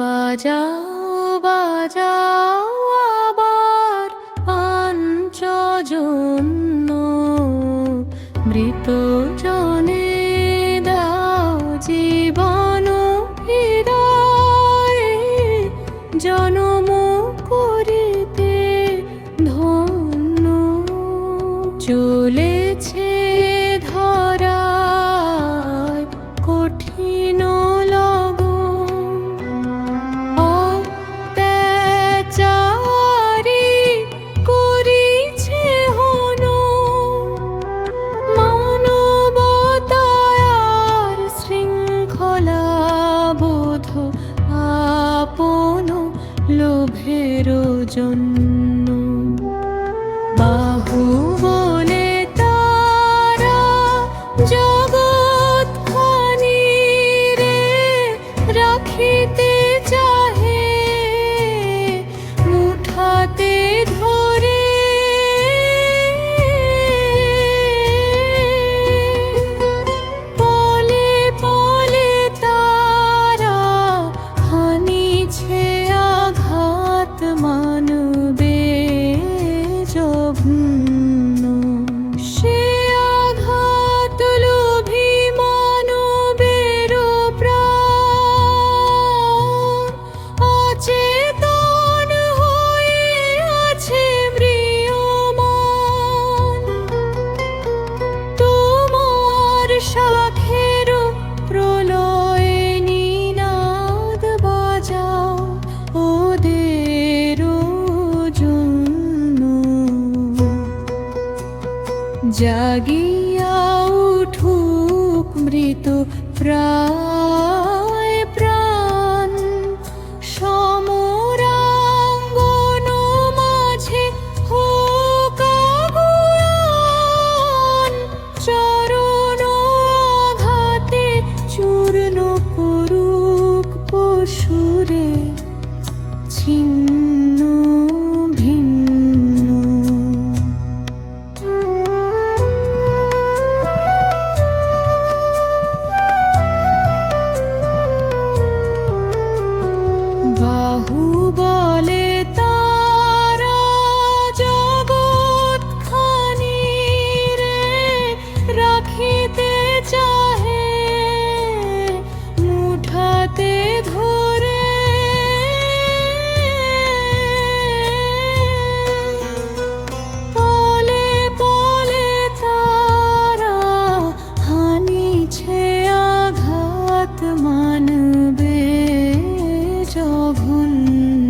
বাজাও বাজাও আবার পাঞ্চজন্য, মৃত জনে দাও জীবন হৃদয়ে, জনম করিতে ধন্য। চলেছে ধরায় কঠিন লোভের জন্য। বাহু বলে তারা জগৎ খানি রে রাখিতে চাহে, মুঠাতে ধরে পলে পলে তারা হানিছে মানবে জঘন্য। সে আঘাত লোভী মানবের প্রাণ, অচেতন হয়ে আছে ম্রিয়মাণ। তোমার শাখের প্রলয়ে নিনাদ বাজাও ওদের জাগিয়া উঠুক মৃত প্রায় প্রাণ, সমরাঙ্গন মাঝে হোক আগুয়ান। চরণ আঘাতে চূর্ণ করুক পশুরে ছিন্ন ভিন্ন। বাহু বলে তারা জগৎ খানি রে রাখিতে চাহে, মুঠাতে ধরে পলে পলে তারা হানিছে আঘাত মানবে জঘন্য।